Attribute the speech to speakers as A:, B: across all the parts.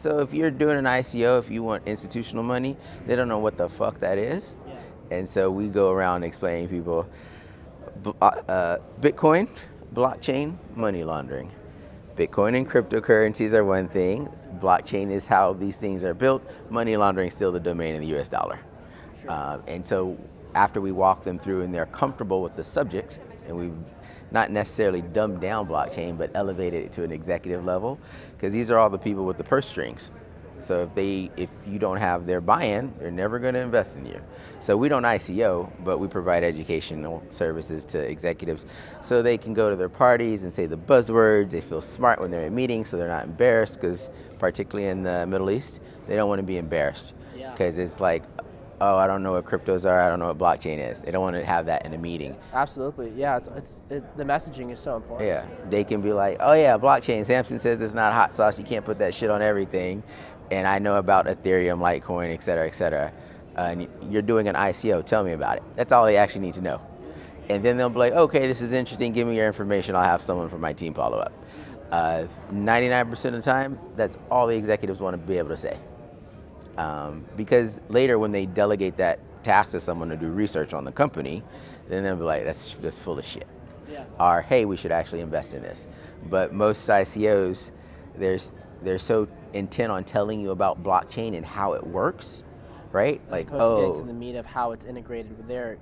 A: So if you're doing an ICO, if you want institutional money, they don't know what the fuck that is.
B: Yeah.
A: And so we go around explaining to people Bitcoin, blockchain, money laundering. Bitcoin and cryptocurrencies are one thing. Blockchain is how these things are built. Money laundering is still the domain of the US dollar.
B: Sure.
A: And so after we walk them through and they're comfortable with the subject, and we've not necessarily dumbed down blockchain, but elevated it to an executive level, because these are all the people with the purse strings. So if you don't have their buy-in, they're never going to invest in you. So we don't ICO, but we provide educational services to executives so they can go to their parties and say the buzzwords. They feel smart when they're in meetings, so they're not embarrassed, because particularly in the Middle East, they don't want to be embarrassed.
B: Yeah.
A: Because it's like, oh, I don't know what cryptos are, I don't know what blockchain is. They don't want to have that in a meeting.
B: Absolutely. Yeah. The messaging is so important.
A: Yeah, they can be like, oh yeah, blockchain, Samson says it's not hot sauce, you can't put that shit on everything. And I know about Ethereum, Litecoin, et cetera, et cetera. And you're doing an ICO, tell me about it. That's all they actually need to know. And then they'll be like, okay, this is interesting, give me your information, I'll have someone from my team follow up. 99% of the time, that's all the executives want to be able to say. Because later when they delegate that task to someone to do research on the company, then they'll be like, that's full of shit.
B: Yeah.
A: Or, hey, we should actually invest in this. But most ICOs, they're so intent on telling you about blockchain and how it works, right?
B: As opposed to getting to the meat of how it's integrated with their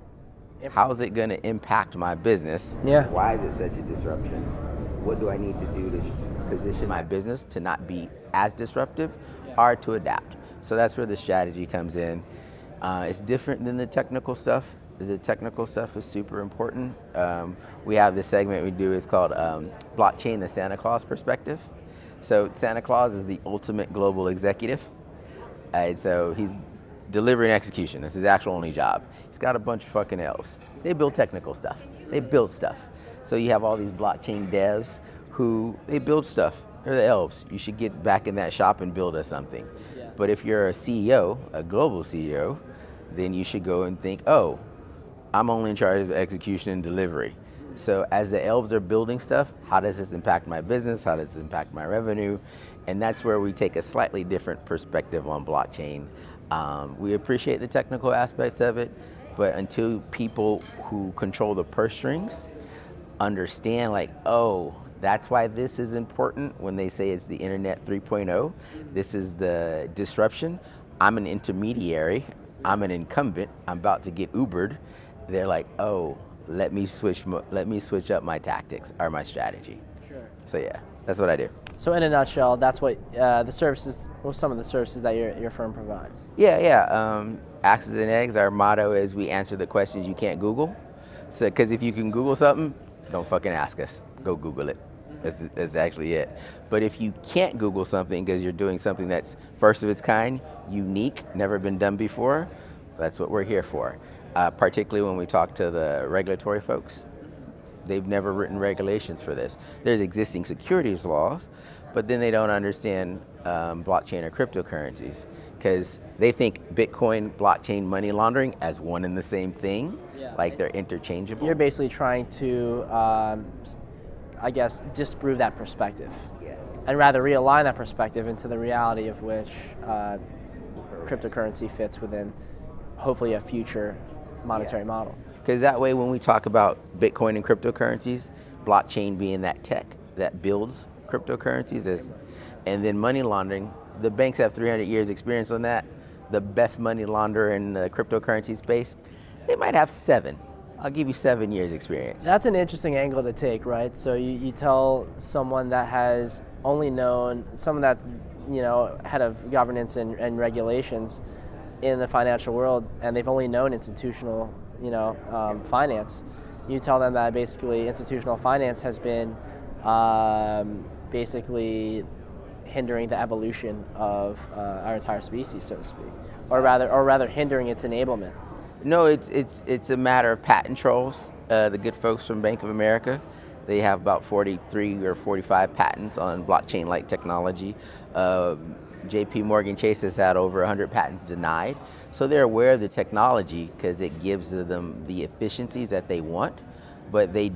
A: how is it going to impact my business?
B: Yeah.
A: Why is it such a disruption? What do I need to do to position my business to not be as disruptive or to adapt? So that's where the strategy comes in. It's different than the technical stuff. The technical stuff is super important. We have this segment we do, it's called Blockchain, the Santa Claus Perspective. So Santa Claus is the ultimate global executive. And so he's delivering execution. That's his actual only job. He's got a bunch of fucking elves. They build technical stuff. They build stuff. So you have all these blockchain devs who, they build stuff. They're the elves. You should get back in that shop and build us something.
B: Yeah.
A: But if you're a CEO, a global CEO, then you should go and think, oh, I'm only in charge of execution and delivery. So as the elves are building stuff, how does this impact my business? How does this impact my revenue? And that's where we take a slightly different perspective on blockchain. We appreciate the technical aspects of it, but until people who control the purse strings understand, like, oh, that's why this is important when they say it's the internet 3.0. This is the disruption. I'm an intermediary. I'm an incumbent. I'm about to get Ubered. They're like, oh, let me switch up my tactics or my strategy.
B: Sure.
A: So yeah, that's what I do.
B: So in a nutshell, that's what the services, or some of the services that your firm provides.
A: Yeah. Axes and eggs, our motto is we answer the questions you can't Google. So, because if you can Google something, don't fucking ask us. Go Google it. That's actually it. But if you can't Google something because you're doing something that's first of its kind, unique, never been done before, that's what we're here for. Particularly when we talk to the regulatory folks. They've never written regulations for this. There's existing securities laws, but then they don't understand blockchain or cryptocurrencies because they think Bitcoin, blockchain, money laundering as one and the same thing, like they're interchangeable.
B: You're basically trying to, I guess, disprove that perspective.
A: Yes.
B: And rather realign that perspective into the reality of which cryptocurrency fits within, hopefully, a future monetary model.
A: Because that way, when we talk about Bitcoin and cryptocurrencies, blockchain being that tech that builds cryptocurrencies, and then money laundering, the banks have 300 years experience on that. The best money launderer in the cryptocurrency space, they might have 7. I'll give you 7 years experience.
B: That's an interesting angle to take, right? So you tell someone that has only known, someone that's, head of governance and regulations in the financial world, and they've only known institutional, finance. You tell them that basically institutional finance has been basically hindering the evolution of our entire species, so to speak, or rather hindering its enablement.
A: No, it's a matter of patent trolls. The good folks from Bank of America, they have about 43 or 45 patents on blockchain-like technology. JP Morgan Chase has had over 100 patents denied. So they're aware of the technology because it gives them the efficiencies that they want, but they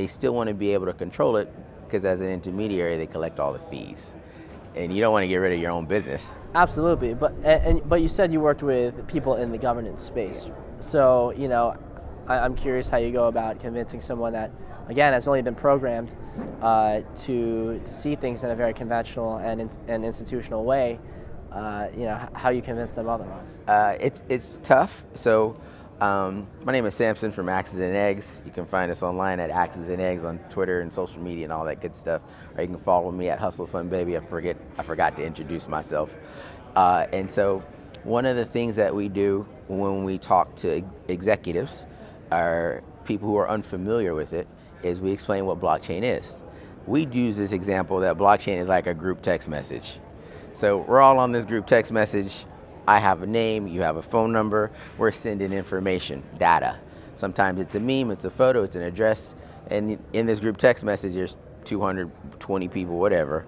A: still want to be able to control it because as an intermediary, they collect all the fees. and you don't want to get rid of your own business.
B: Absolutely, but you said you worked with people in the governance space. So I'm curious how you go about convincing someone that, again, has only been programmed to see things in a very conventional and institutional way. How you convince them otherwise.
A: It's tough. So my name is Samson from Axes and Eggs. You can find us online at Axes and Eggs on Twitter and social media and all that good stuff. Or you can follow me at Hustle Fun Baby. I forgot to introduce myself. And so one of the things that we do when we talk to executives or people who are unfamiliar with it is we explain what blockchain is. We use this example that blockchain is like a group text message. So we're all on this group text message. I have a name, you have a phone number, we're sending information, data. Sometimes it's a meme, it's a photo, it's an address, and in this group text message there's 220 people, whatever.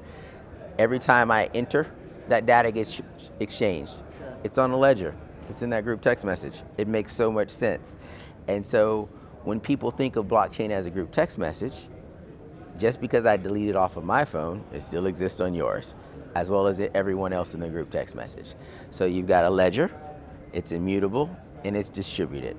A: Every time I enter, that data gets exchanged. It's on a ledger, it's in that group text message. It makes so much sense. And so when people think of blockchain as a group text message, just because I deleted off of my phone, it still exists on yours, as well as everyone else in the group text message. So you've got a ledger, it's immutable, and it's distributed.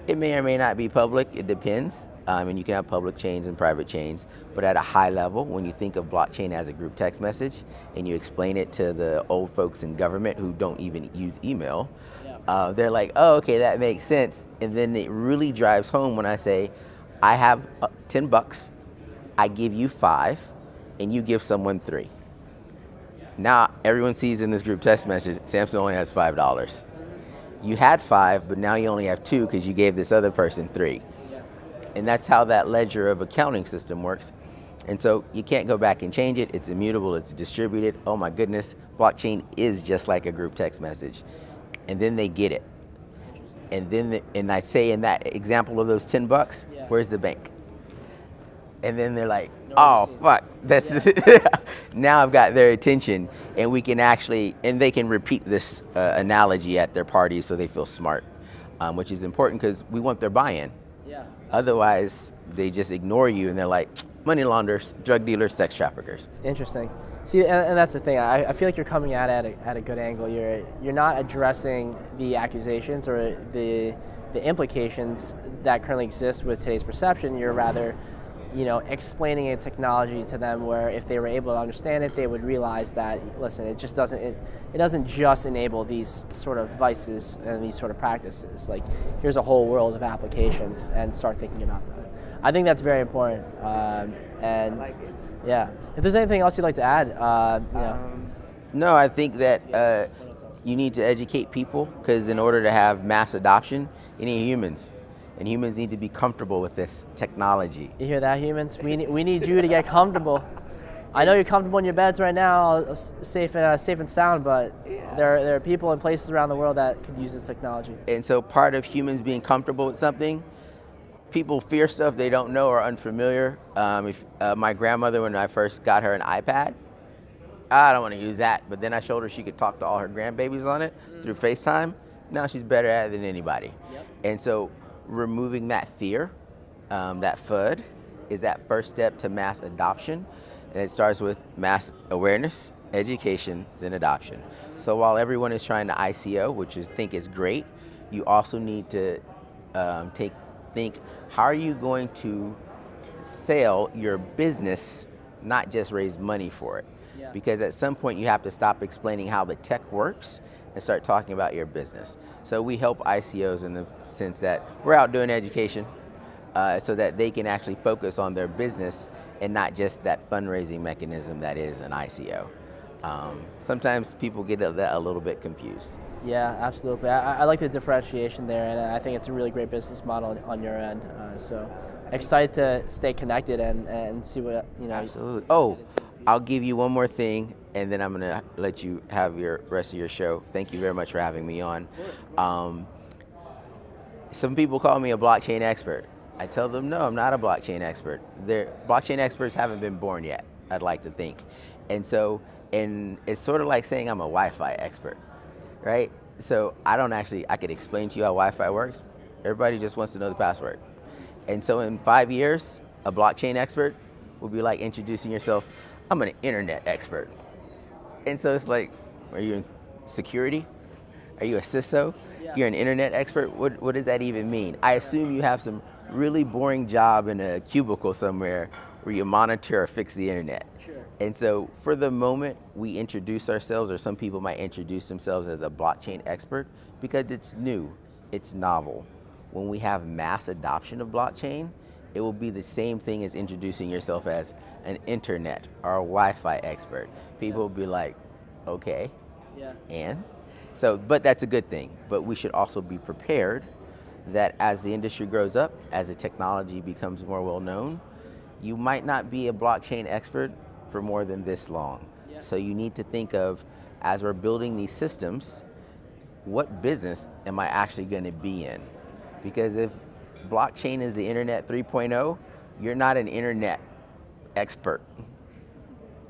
A: It may or may not be public, it depends. And you can have public chains and private chains, but at a high level, when you think of blockchain as a group text message, and you explain it to the old folks in government who don't even use email, they're like, oh, okay, that makes sense. And then it really drives home when I say, I have $10, I give you 5, and you give someone 3. Now everyone sees in this group text message, Samson only has $5. You had 5, but now you only have 2 because you gave this other person 3. And that's how that ledger of accounting system works. And so you can't go back and change it. It's immutable, it's distributed. Oh my goodness, blockchain is just like a group text message. And then they get it. And then, and I say in that example of those $10, where's the bank? And then they're like, oh, fuck, that's now I've got their attention, and we can actually, and they can repeat this analogy at their parties so they feel smart, which is important because we want their buy-in. Otherwise, they just ignore you, and they're like, money launderers, drug dealers, sex traffickers.
B: Interesting. See, and that's the thing. I feel like you're coming at it at a good angle. You're not addressing the accusations or the implications that currently exist with today's perception. You're rather explaining a technology to them where if they were able to understand it, they would realize that, listen, it doesn't just enable these sort of vices and these sort of practices. Like, here's a whole world of applications, and start thinking about that. I think that's very important. And yeah, if there's anything else you'd like to add,
A: No, I think that you need to educate people, because in order to have mass adoption, you need humans. And humans need to be comfortable with this technology.
B: You hear that, humans? We need you to get comfortable. I know you're comfortable in your beds right now, safe and sound, but there are people and places around the world that could use this technology.
A: And so part of humans being comfortable with something, people fear stuff they don't know or unfamiliar. My grandmother, when I first got her an iPad, I don't want to use that, but then I showed her she could talk to all her grandbabies on it through FaceTime. Now she's better at it than anybody. And so removing that fear, that FUD, is that first step to mass adoption. And it starts with mass awareness, education, then adoption. So while everyone is trying to ICO, which I think is great, you also need to think, how are you going to sell your business, not just raise money for it? Because at some point you have to stop explaining how the tech works and start talking about your business. So we help ICOs in the sense that we're out doing education so that they can actually focus on their business and not just that fundraising mechanism that is an ICO. Sometimes people get that a little bit confused.
B: Yeah, absolutely. I like the differentiation there, and I think it's a really great business model on your end. So excited to stay connected and see what,
A: Absolutely. Oh, I'll give you one more thing, and then I'm going to let you have your rest of your show. Thank you very much for having me on. Some people call me a blockchain expert. I tell them, no, I'm not a blockchain expert. Blockchain experts haven't been born yet, I'd like to think. And it's sort of like saying I'm a Wi-Fi expert, right? So I could explain to you how Wi-Fi works. Everybody just wants to know the password. And so in 5 years, a blockchain expert will be like introducing yourself, I'm an internet expert. And so it's like, are you in security? Are you a CISO?
B: Yeah.
A: You're an internet expert? What does that even mean? I assume you have some really boring job in a cubicle somewhere where you monitor or fix the internet.
B: Sure.
A: And so for the moment, we introduce ourselves, or some people might introduce themselves as a blockchain expert because it's new, it's novel. When we have mass adoption of blockchain, it will be the same thing as introducing yourself as an internet or a Wi-Fi expert. People will be like, okay,
B: Yeah.
A: and? So, but that's a good thing. But we should also be prepared that as the industry grows up, as the technology becomes more well known, you might not be a blockchain expert for more than this long.
B: Yeah.
A: So you need to think of, as we're building these systems, what business am I actually going to be in? Because if blockchain is the internet 3.0, you're not an internet expert.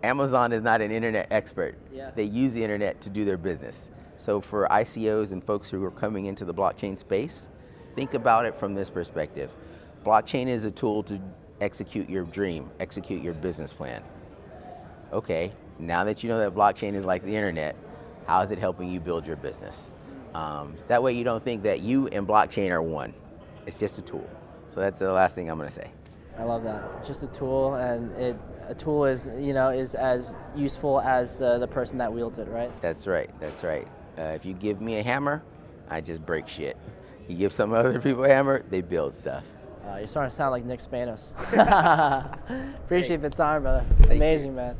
A: Amazon is not an internet expert.
B: Yeah.
A: They use the internet to do their business. So for ICOs and folks who are coming into the blockchain space, think about it from this perspective. Blockchain is a tool to execute your dream, execute your business plan. Okay, now that you know that blockchain is like the internet, how is it helping you build your business? That way you don't think that you and blockchain are one. It's just a tool. So that's the last thing I'm going to say.
B: I love that. Just a tool, and a tool is, you know, is as useful as the person that wields it, right?
A: That's right, that's right. If you give me a hammer, I just break shit. You give some other people a hammer, they build stuff.
B: You're starting to sound like Nick Spanos. Appreciate the time, brother.
A: Thank
B: Amazing,
A: you.
B: man.